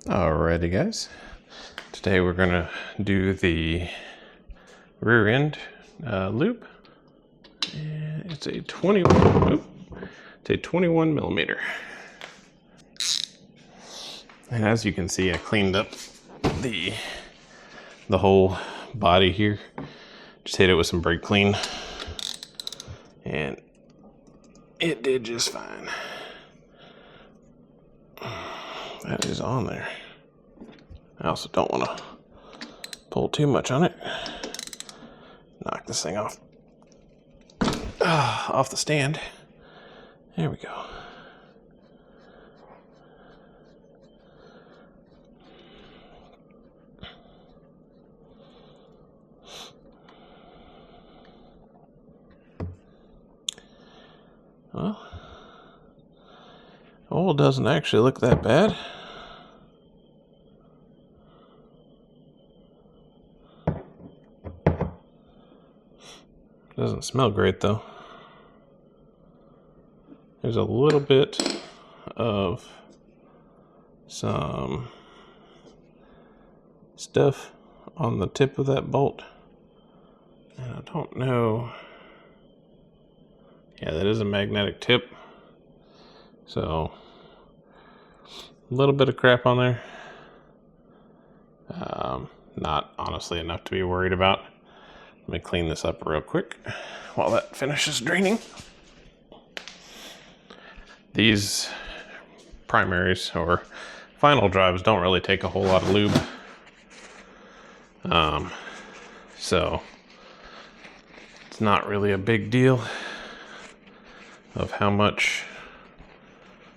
Alrighty guys, today we're gonna do the rear end loop. And it's a 21 millimeter. And as you can see, I cleaned up the whole body here. Just hit it with some brake clean, and it did just fine. That is on there. I also don't want to pull too much on it. Knock this thing off the stand. There we go. Well, oil doesn't actually look that bad. Doesn't smell great though. There's a little bit of some stuff on the tip of that bolt, and I don't know. Yeah, that is a magnetic tip, so a little bit of crap on there. Not honestly enough to be worried about. Let me clean this up real quick while that finishes draining. These primaries or final drives don't really take a whole lot of lube. So it's not really a big deal of how much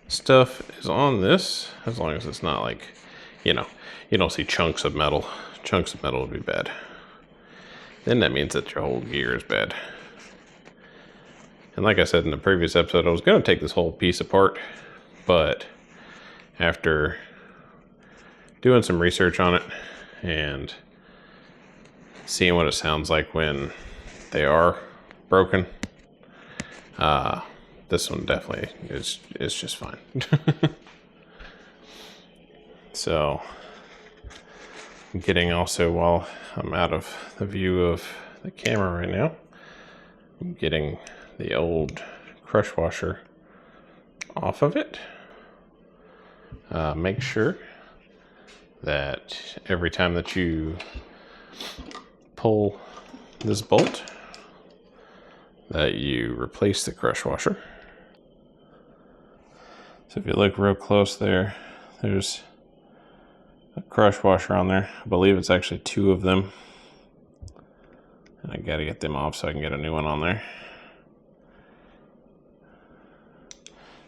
stuff is on this, as long as it's not like, you don't see chunks of metal. Chunks of metal would be bad. Then that means that your whole gear is bad. And like I said in the previous episode, I was going to take this whole piece apart, but after doing some research on it and seeing what it sounds like when they are broken, this one definitely is just fine. So I'm getting also, while I'm out of the view of the camera right now, I'm getting the old crush washer off of it. Make sure that every time that you pull this bolt that you replace the crush washer. So if you look real close there, there's a crush washer on there. I believe it's actually two of them. And I gotta get them off so I can get a new one on there.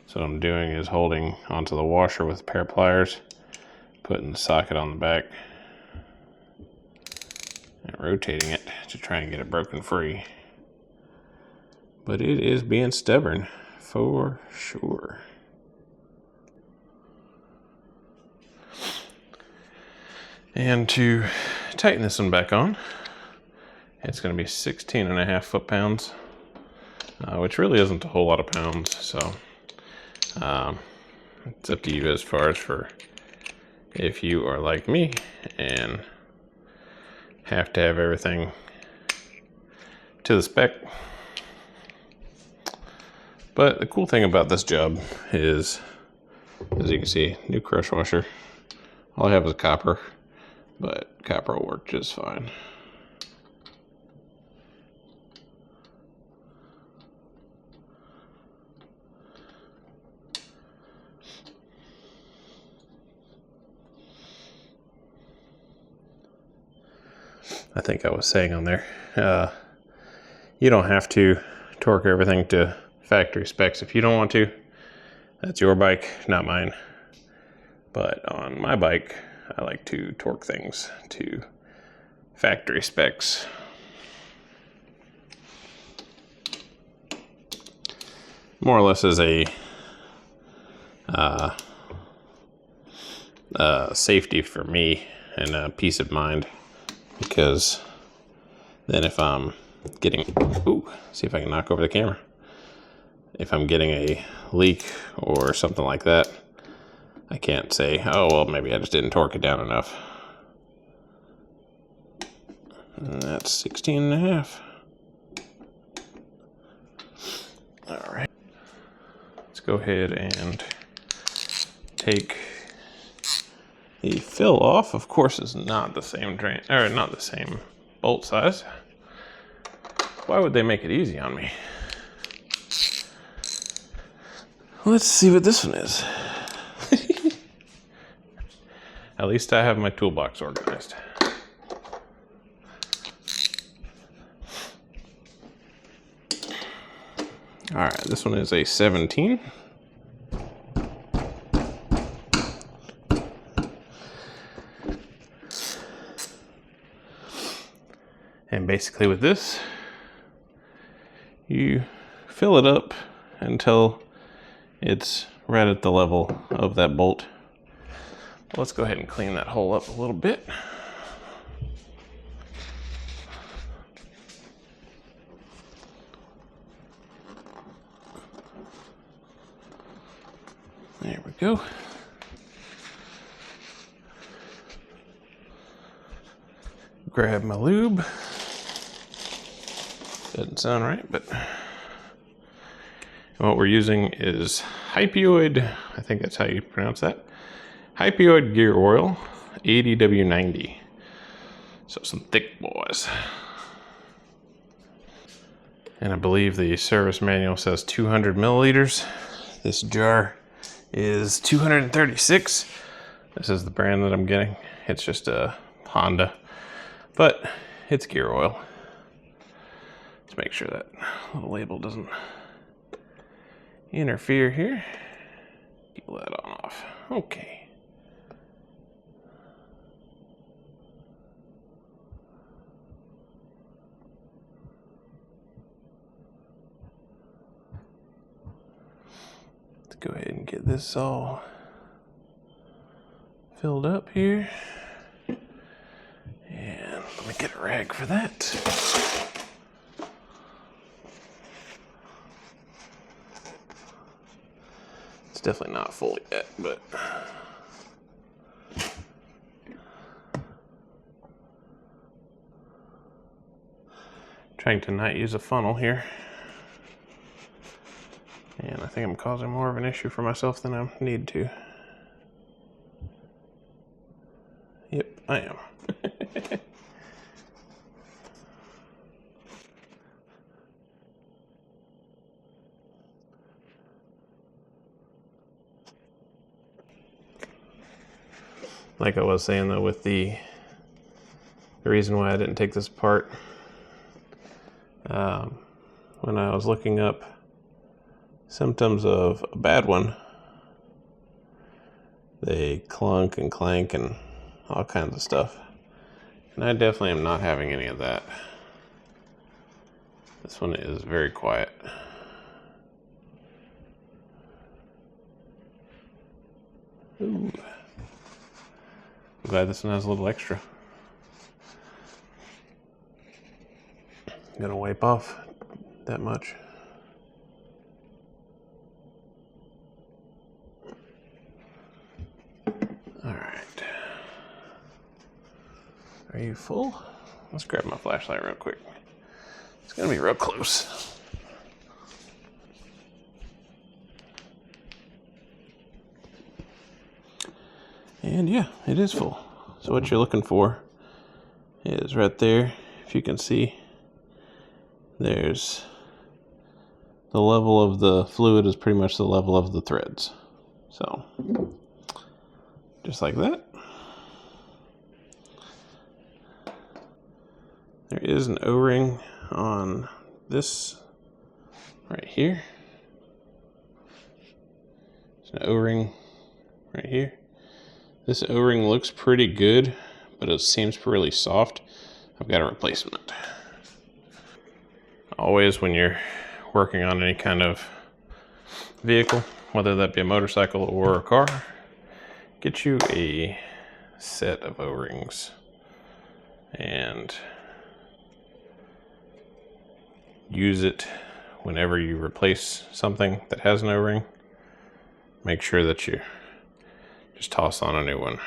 So what I'm doing is holding onto the washer with a pair of pliers, putting the socket on the back, and rotating it to try and get it broken free. But it is being stubborn for sure. And to tighten this one back on, it's going to be 16.5 foot-pounds, which really isn't a whole lot of pounds. So it's up to you as far as for if you are like me and have to have everything to the spec. But the cool thing about this job is, as you can see, new crush washer. All I have is copper, but copper will work just fine. I think I was saying on there, you don't have to torque everything to factory specs if you don't want to. That's your bike, not mine. But on my bike, I like to torque things to factory specs. More or less as a safety for me and a peace of mind, because then if I'm getting, see if I can knock over the camera. If I'm getting a leak or something like that, I can't say, oh, well, maybe I just didn't torque it down enough. And that's 16.5. All right. Let's go ahead and take the fill off. Of course, it's not the same drain, or not the same bolt size. Why would they make it easy on me? Let's see what this one is. At least I have my toolbox organized. All right, this one is a 17. And basically with this, you fill it up until it's right at the level of that bolt. Let's go ahead and clean that hole up a little bit. There we go. Grab my lube. Doesn't sound right, but what we're using is Hypioid, I think that's how you pronounce that. Hypioid gear oil, 80W90. So some thick boys. And I believe the service manual says 200 milliliters. This jar is 236. This is the brand that I'm getting. It's just a Honda, but it's gear oil. Let's make sure that little label doesn't interfere here. Peel that on off. Okay. Let's go ahead and get this all filled up here. And let me get a rag for that. It's definitely not full yet, but trying to not use a funnel here. And I think I'm causing more of an issue for myself than I need to. Yep, I am. Like I was saying though, with the reason why I didn't take this apart, when I was looking up symptoms of a bad one, they clunk and clank and all kinds of stuff. And I definitely am not having any of that. This one is very quiet. Ooh. I'm glad this one has a little extra. I'm gonna wipe off that much. All right. Are you full? Let's grab my flashlight real quick. It's gonna be real close. And yeah, it is full. So what you're looking for is right there. If you can see, there's the level of the fluid is pretty much the level of the threads. So just like that. There is an O-ring on this right here. There's an O-ring right here. This O-ring looks pretty good, but it seems really soft. I've got a replacement. Always when you're working on any kind of vehicle, whether that be a motorcycle or a car, get you a set of O-rings and use it whenever you replace something that has an O-ring. Make sure that you just toss on a new one.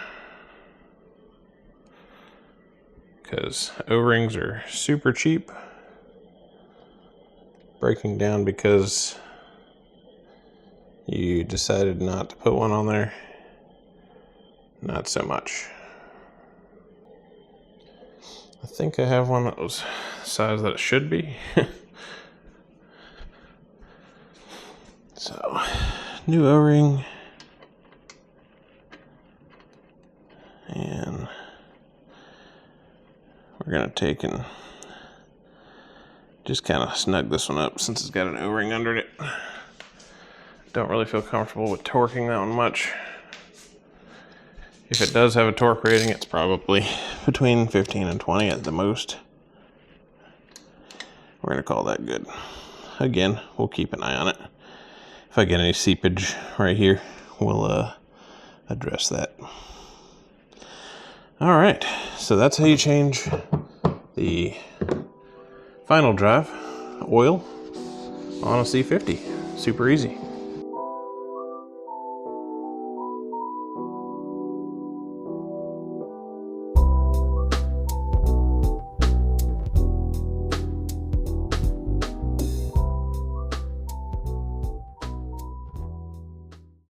Because O-rings are super cheap. Breaking down because you decided not to put one on there, not so much. I think I have one that was the size that it should be. So, new O-ring. And we're gonna take and just kind of snug this one up since it's got an O-ring under it. Don't really feel comfortable with torquing that one much. If it does have a torque rating, it's probably between 15 and 20 at the most. We're gonna call that good. Again, we'll keep an eye on it. If I get any seepage right here, we'll address that. All right, so that's how you change the final drive oil on a C50. Super easy.